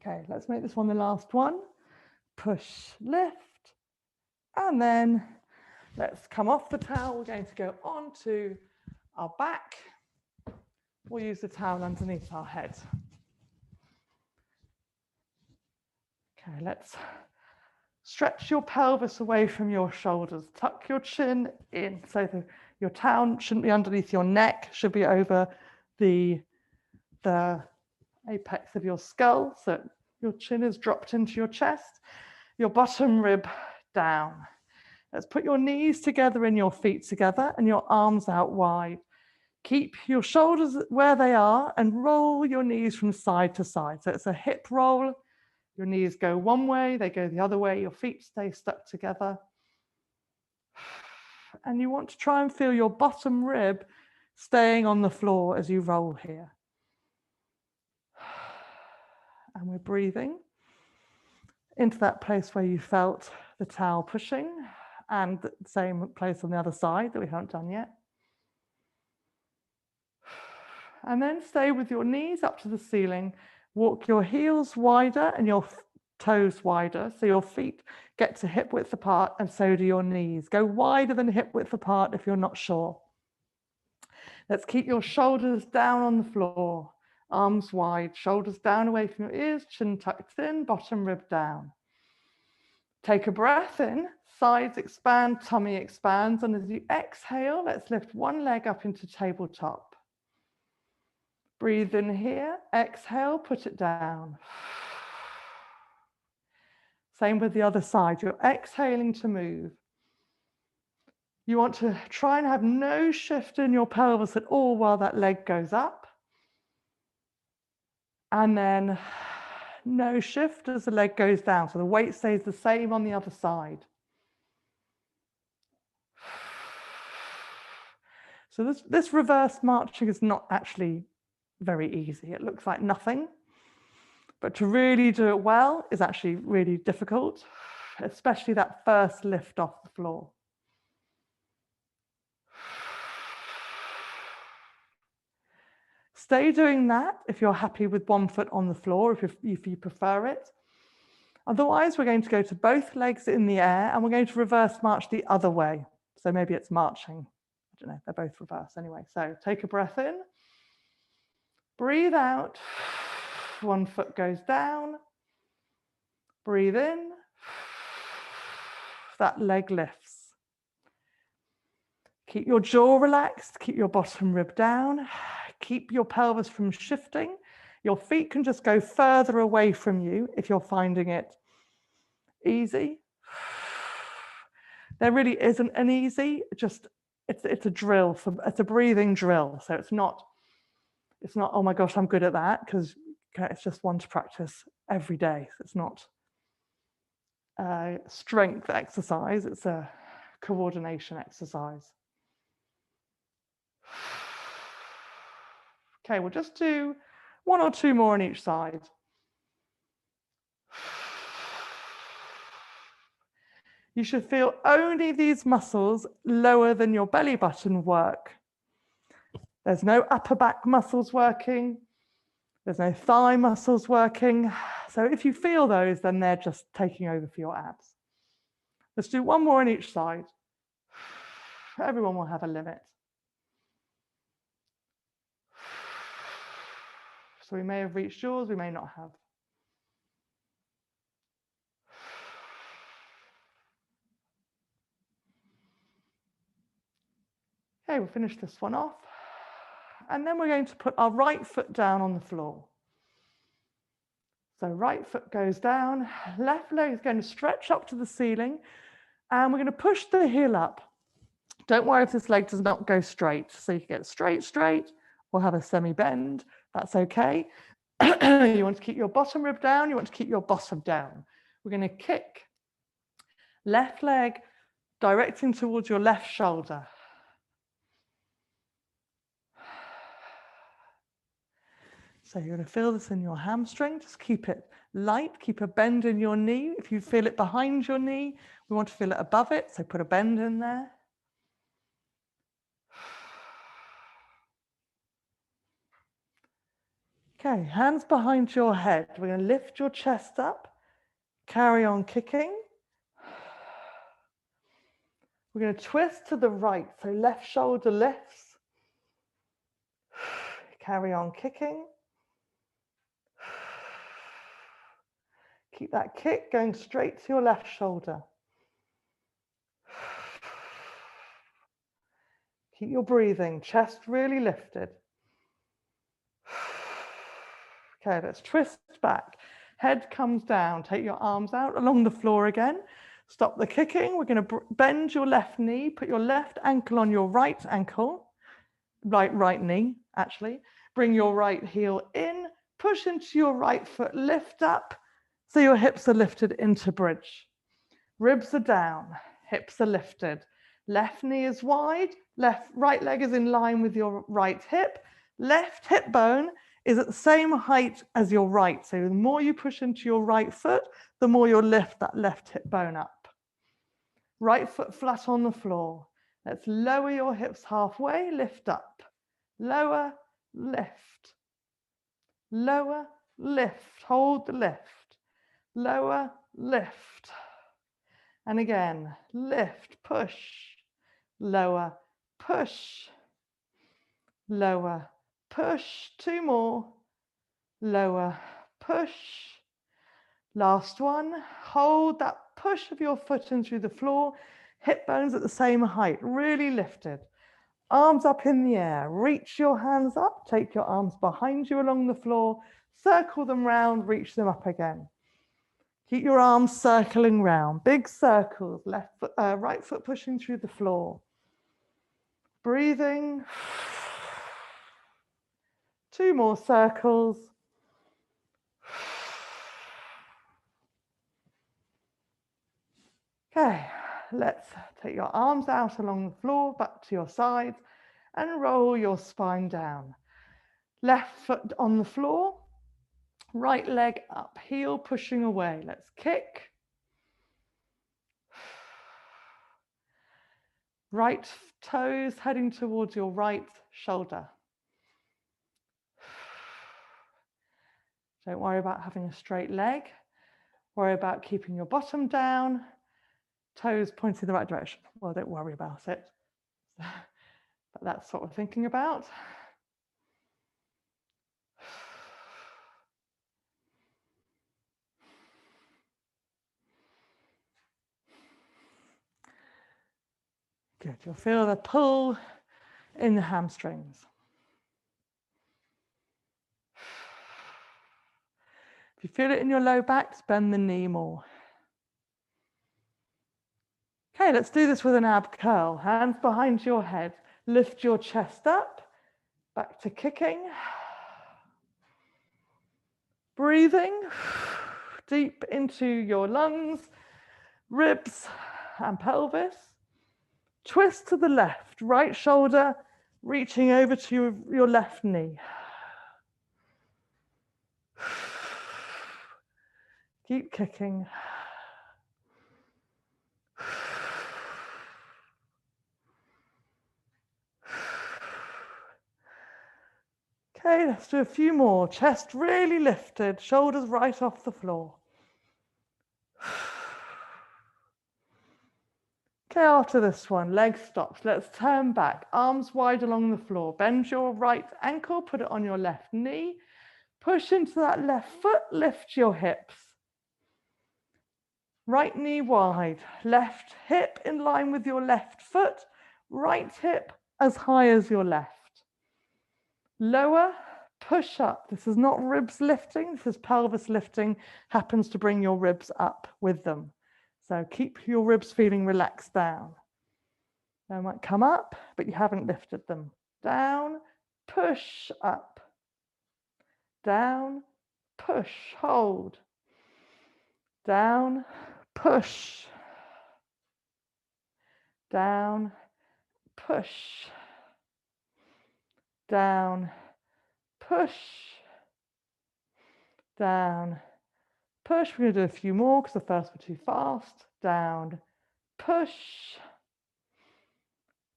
A: Okay, let's make this one the last one. Push, lift. And then let's come off the towel. We're going to go onto our back. We'll use the towel underneath our head. Okay, let's stretch your pelvis away from your shoulders. Tuck your chin in. So your towel shouldn't be underneath your neck, should be over the apex of your skull. So your chin is dropped into your chest, your bottom rib down. Let's put your knees together and your feet together and your arms out wide. Keep your shoulders where they are and roll your knees from side to side. So it's a hip roll. Your knees go one way, they go the other way, your feet stay stuck together. And you want to try and feel your bottom rib staying on the floor as you roll here. And we're breathing into that place where you felt the towel pushing, and the same place on the other side that we haven't done yet. And then stay with your knees up to the ceiling. Walk your heels wider and your toes wider, so your feet get to hip width apart, and so do your knees. Go wider than hip width apart if you're not sure. Let's keep your shoulders down on the floor, arms wide, shoulders down away from your ears, chin tucked in, bottom rib down. Take a breath in, sides expand, tummy expands, and as you exhale, let's lift one leg up into tabletop. Breathe in here, exhale, put it down. Same with the other side, you're exhaling to move. You want to try and have no shift in your pelvis at all while that leg goes up. And then no shift as the leg goes down, so the weight stays the same on the other side. So this reverse marching is not actually very easy. It looks like nothing, but to really do it well is actually really difficult, especially that first lift off the floor. Stay doing that if you're happy with one foot on the floor, if you prefer it. Otherwise, we're going to go to both legs in the air and we're going to reverse march the other way. So maybe it's marching. I don't know, they're both reverse anyway. So take a breath in, breathe out, one foot goes down, breathe in, that leg lifts. Keep your jaw relaxed, keep your bottom rib down, keep your pelvis from shifting. Your feet can just go further away from you if you're finding it easy. There really isn't an easy, just it's a drill, it's a breathing drill. So it's not, oh my gosh, I'm good at that, because it's just one to practice every day. So it's not a strength exercise, it's a coordination exercise. Okay, we'll just do one or two more on each side. You should feel only these muscles lower than your belly button work. There's no upper back muscles working. There's no thigh muscles working. So if you feel those, then they're just taking over for your abs. Let's do one more on each side. Everyone will have a limit. So we may have reached yours, we may not have. Okay, we'll finish this one off. And then we're going to put our right foot down on the floor. So right foot goes down, left leg is going to stretch up to the ceiling, and we're going to push the heel up. Don't worry if this leg does not go straight. So you can get straight, or have a semi-bend, that's okay. You want to keep your bottom rib down, you want to keep your bottom down. We're going to kick. Left leg directing towards your left shoulder. So you're going to feel this in your hamstring. Just keep it light, keep a bend in your knee. If you feel it behind your knee, we want to feel it above it, so put a bend in there. Okay, hands behind your head. We're going to lift your chest up, carry on kicking. We're going to twist to the right, so left shoulder lifts. Carry on kicking. Keep that kick going straight to your left shoulder. Keep your breathing, chest really lifted. Okay, let's twist back. Head comes down, take your arms out along the floor again. Stop the kicking. We're going to bend your left knee, put your left ankle on your right ankle, right knee, actually. Bring your right heel in, push into your right foot, lift up, so your hips are lifted into bridge. Ribs are down, hips are lifted. Left knee is wide, right leg is in line with your right hip. Left hip bone is at the same height as your right. So the more you push into your right foot, the more you'll lift that left hip bone up. Right foot flat on the floor. Let's lower your hips halfway, lift up. Lower, lift. Lower, lift. Hold the lift. Lower, lift. And again, lift, push. Lower, push. Lower, push. Two more. Lower, push. Last one. Hold that push of your foot in through the floor. Hip bones at the same height, really lifted. Arms up in the air. Reach your hands up. Take your arms behind you along the floor. Circle them round. Reach them up again. Keep your arms circling round. Big circles. Left foot, right foot pushing through the floor. Breathing. Two more circles. Okay, let's take your arms out along the floor, back to your sides, and roll your spine down. Left foot on the floor, right leg up, heel pushing away. Let's kick. Right toes heading towards your right shoulder. Don't worry about having a straight leg. Worry about keeping your bottom down, toes pointing the right direction. Well, don't worry about it. But that's what we're thinking about. Good, you'll feel the pull in the hamstrings. If you feel it in your low back, bend the knee more. Okay, let's do this with an ab curl. Hands behind your head. Lift your chest up. Back to kicking. Breathing deep into your lungs, ribs and pelvis. Twist to the left, right shoulder reaching over to your left knee. Keep kicking. Okay, let's do a few more. Chest really lifted, shoulders right off the floor. Okay, after this one, leg stops. Let's turn back, arms wide along the floor. Bend your right ankle, put it on your left knee. Push into that left foot, lift your hips. Right knee wide, left hip in line with your left foot, right hip as high as your left. Lower, push up. This is not ribs lifting, this is pelvis lifting. Happens to bring your ribs up with them. So keep your ribs feeling relaxed down. They might come up, but you haven't lifted them. Down, push up. Down, push, hold, down, push, down, push, down, push, down, push. We're going to do a few more because the first were too fast. Down, push,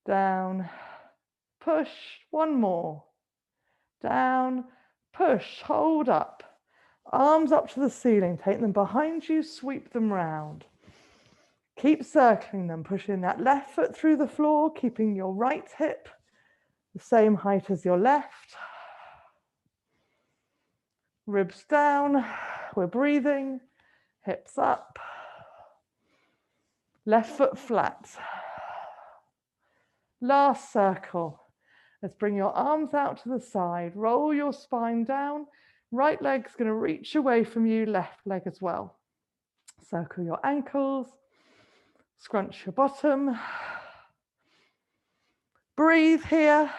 A: down, push. One more. Down, push, hold up. Arms up to the ceiling. Take them behind you, sweep them round. Keep circling them, pushing that left foot through the floor, keeping your right hip the same height as your left. Ribs down, we're breathing, hips up. Left foot flat. Last circle. Let's bring your arms out to the side, roll your spine down. Right leg's going to reach away from you, left leg as well. Circle your ankles, scrunch your bottom. Breathe here.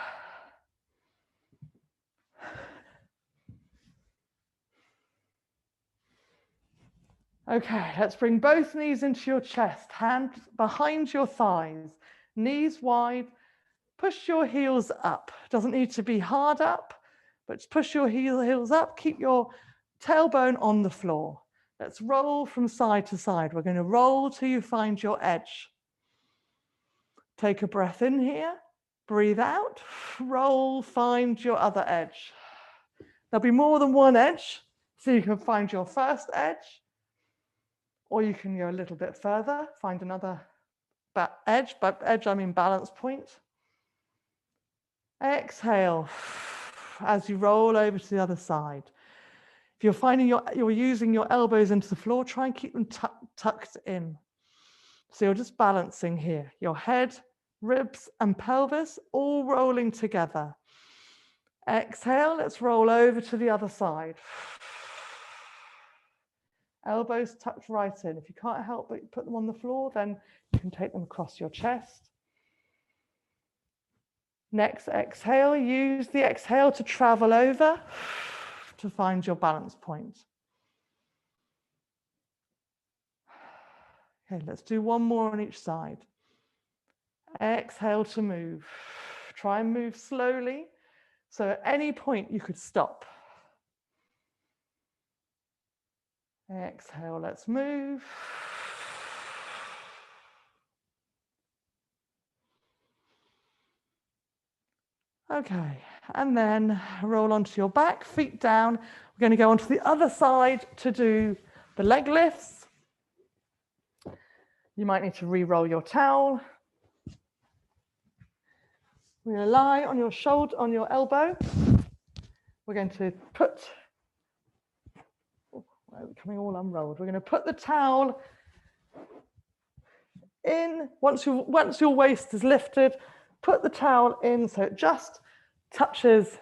A: Okay, let's bring both knees into your chest, hands behind your thighs, knees wide. Push your heels up. Doesn't need to be hard up, but just push your heels up. Keep your tailbone on the floor. Let's roll from side to side. We're going to roll till you find your edge. Take a breath in here. Breathe out. Roll, find your other edge. There'll be more than one edge, so you can find your first edge, or you can go a little bit further, find another edge. By edge, I mean balance point. Exhale as you roll over to the other side. If you're finding you're using your elbows into the floor, try and keep them tucked in. So you're just balancing here. Your head, ribs, and pelvis all rolling together. Exhale, let's roll over to the other side. Elbows tucked right in. If you can't help but put them on the floor, then you can take them across your chest. Next exhale, use the exhale to travel over to find your balance point. Okay, let's do one more on each side. Exhale to move. Try and move slowly. So at any point you could stop. Exhale, let's move. Okay, and then roll onto your back, feet down. We're going to go onto the other side to do the leg lifts. You might need to re-roll your towel. We're going to lie on your shoulder, on your elbow. We're going to put, we're becoming all unrolled. We're going to put the towel in. Once your waist is lifted, put the towel in so it just touches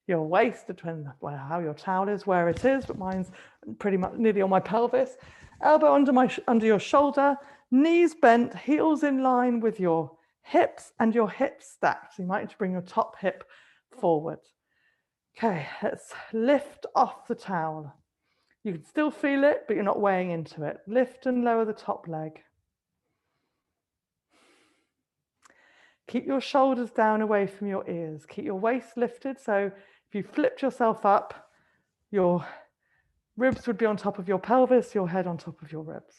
A: your waist, depending on how your towel is, where it is, but mine's pretty much nearly on my pelvis. Elbow under your shoulder, knees bent, heels in line with your hips and your hips stacked. So you might need to bring your top hip forward. Okay, let's lift off the towel. You can still feel it, but you're not weighing into it. Lift and lower the top leg. Keep your shoulders down away from your ears. Keep your waist lifted. So if you flipped yourself up, your ribs would be on top of your pelvis, your head on top of your ribs.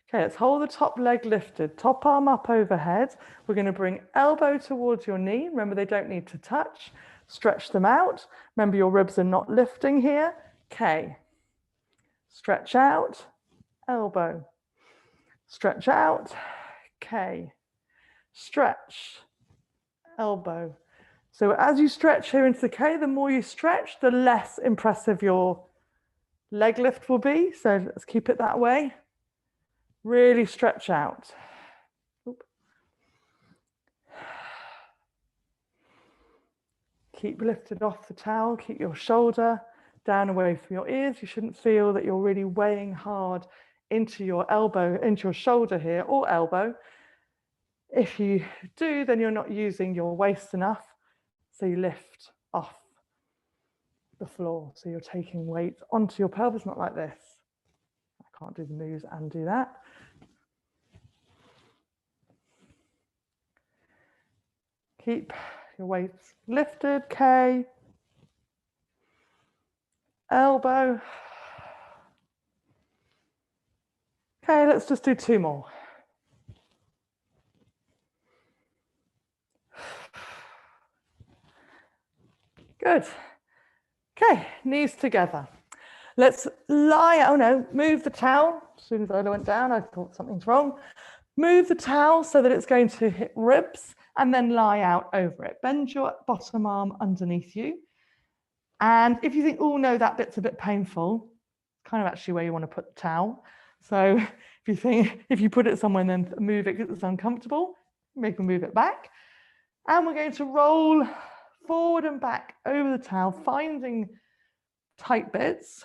A: Okay, let's hold the top leg lifted, top arm up overhead. We're going to bring elbow towards your knee. Remember, they don't need to touch. Stretch them out. Remember, your ribs are not lifting here. Okay. Stretch out, elbow. Stretch out, K. Stretch, elbow. So as you stretch here into the K, the more you stretch, the less impressive your leg lift will be. So let's keep it that way. Really stretch out. Oop. Keep lifted off the towel. Keep your shoulder down away from your ears. You shouldn't feel that you're really weighing hard into your elbow, into your shoulder here, or elbow. If you do, then you're not using your waist enough, so you lift off the floor. So you're taking weight onto your pelvis, not like this. I can't do the moves and do that. Keep your weights lifted, K. Elbow. Okay, let's just do 2 more. Good. Okay, knees together. Let's lie, oh no, move the towel. As soon as I went down, I thought something's wrong. Move the towel so that it's going to hit ribs and then lie out over it. Bend your bottom arm underneath you. And if you think, oh no, that bit's a bit painful, kind of actually where you want to put the towel. So if you think, if you put it somewhere and then move it because it's uncomfortable, maybe move it back. And we're going to roll forward and back over the towel, finding tight bits.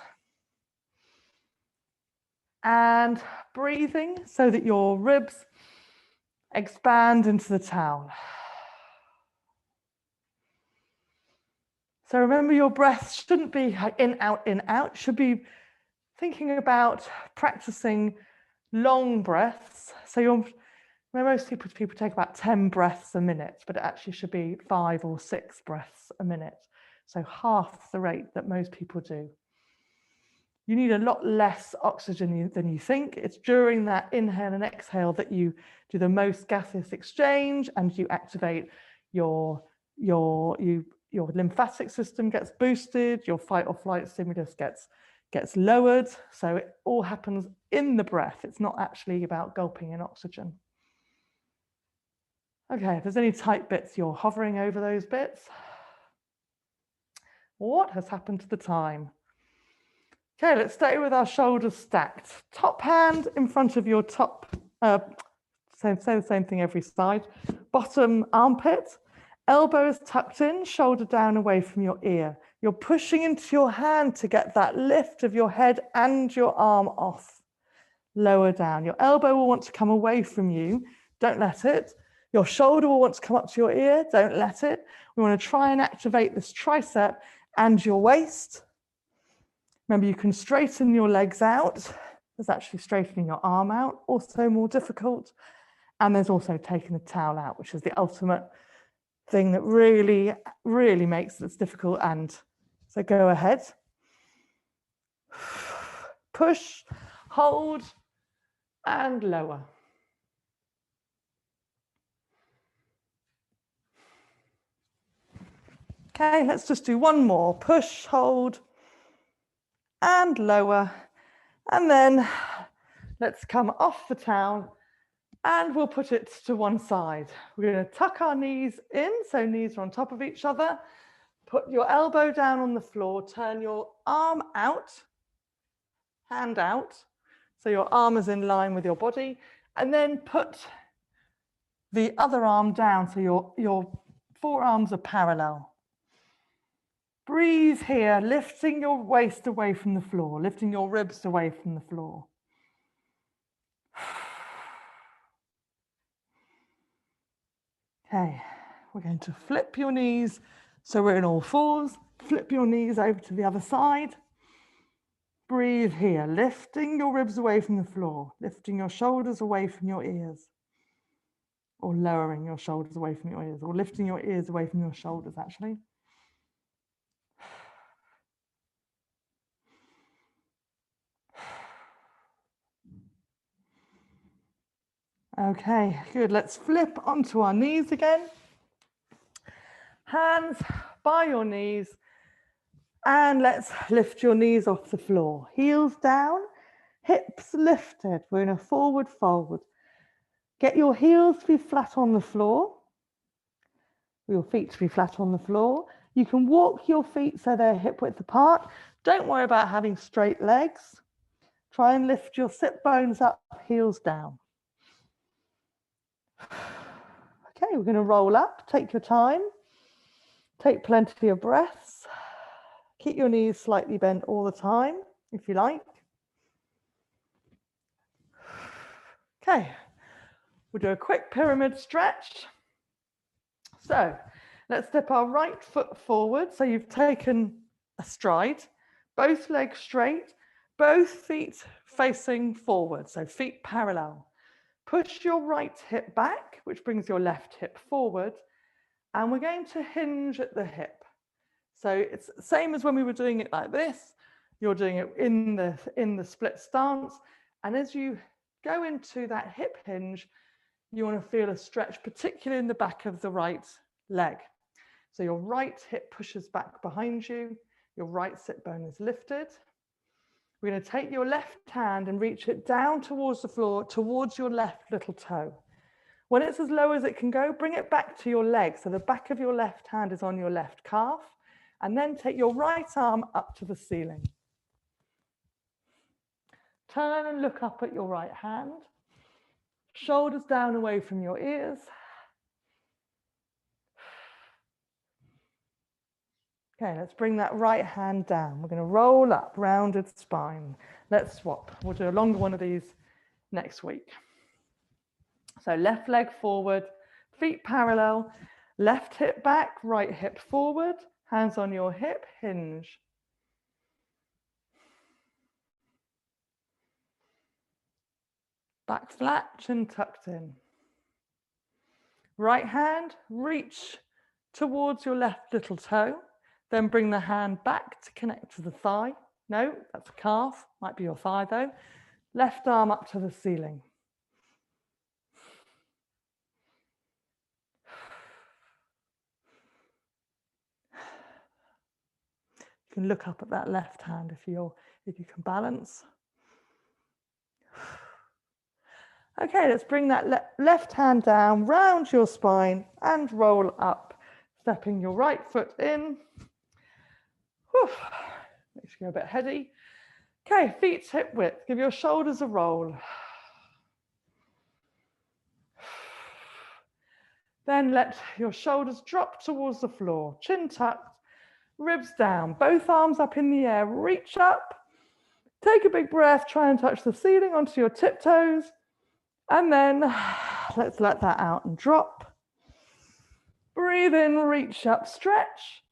A: And breathing so that your ribs expand into the towel. So remember, your breath shouldn't be in, out, should be thinking about practicing long breaths. So most people take about 10 breaths a minute, but it actually should be 5 or 6 breaths a minute. So half the rate that most people do. You need a lot less oxygen than you think. It's during that inhale and exhale that you do the most gaseous exchange and you activate your lymphatic system gets boosted, your fight or flight stimulus gets lowered. So it all happens in the breath. It's not actually about gulping in oxygen. Okay, if there's any tight bits, you're hovering over those bits. What has happened to the time? Okay, let's stay with our shoulders stacked. Top hand in front of your top, say the same thing every side. Bottom armpit, elbows tucked in, shoulder down away from your ear. You're pushing into your hand to get that lift of your head and your arm off. Lower down. Your elbow will want to come away from you. Don't let it. Your shoulder will want to come up to your ear. Don't let it. We want to try and activate this tricep and your waist. Remember, you can straighten your legs out. There's actually straightening your arm out, also more difficult. And there's also taking the towel out, which is the ultimate thing that really, really makes this difficult. And so go ahead. Push, hold, and lower. Okay, let's just do one more. Push, hold, and lower. And then let's come off the towel and we'll put it to one side. We're going to tuck our knees in, so knees are on top of each other. Put your elbow down on the floor, turn your arm out, hand out, so your arm is in line with your body, and then put the other arm down, so your forearms are parallel. Breathe here, lifting your waist away from the floor, lifting your ribs away from the floor. Okay, we're going to flip your knees. So we're in all fours. Flip your knees over to the other side. Breathe here, lifting your ribs away from the floor, lifting your shoulders away from your ears, or lowering your shoulders away from your ears, or lifting your ears away from your shoulders, actually. Okay, good. Let's flip onto our knees again. Hands by your knees. And let's lift your knees off the floor. Heels down, hips lifted. We're in a forward fold. Get your heels to be flat on the floor. Your feet to be flat on the floor. You can walk your feet so they're hip width apart. Don't worry about having straight legs. Try and lift your sit bones up, heels down. Okay, we're going to roll up. Take your time. Take plenty of breaths. Keep your knees slightly bent all the time, if you like. Okay, We'll do a quick pyramid stretch. So let's step our right foot forward. So you've taken a stride, both legs straight, both feet facing forward, so feet parallel. Push your right hip back, which brings your left hip forward, and we're going to hinge at the hip. So it's the same as when we were doing it like this. You're doing it in the split stance, and as you go into that hip hinge, you want to feel a stretch, particularly in the back of the right leg. So your right hip pushes back behind you, your right sit bone is lifted. We're going to take your left hand and reach it down towards the floor, towards your left little toe. When it's as low as it can go, bring it back to your leg. So the back of your left hand is on your left calf, and then take your right arm up to the ceiling. Turn and look up at your right hand. Shoulders down away from your ears. Okay, let's bring that right hand down. We're going to roll up, rounded spine. Let's swap. We'll do a longer one of these next week. So left leg forward, feet parallel, left hip back, right hip forward, hands on your hip, hinge. Back flat, chin tucked in. Right hand, reach towards your left little toe. Then bring the hand back to connect to the thigh. No, that's a calf, might be your thigh though. Left arm up to the ceiling. You can look up at that left hand if you can balance. Okay, let's bring that left hand down, round your spine and roll up, stepping your right foot in. Whew. Makes you go a bit heady. Okay, feet hip width. Give your shoulders a roll. Then let your shoulders drop towards the floor. Chin tucked, ribs down, both arms up in the air. Reach up. Take a big breath. Try and touch the ceiling onto your tiptoes. And then let's let that out and drop. Breathe in, reach up, stretch.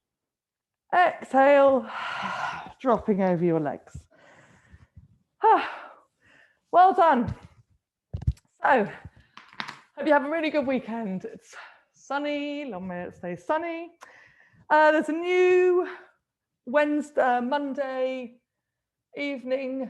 A: Exhale, dropping over your legs. Well done. So, hope you have a really good weekend. It's sunny, long may it stay sunny. There's a new Monday evening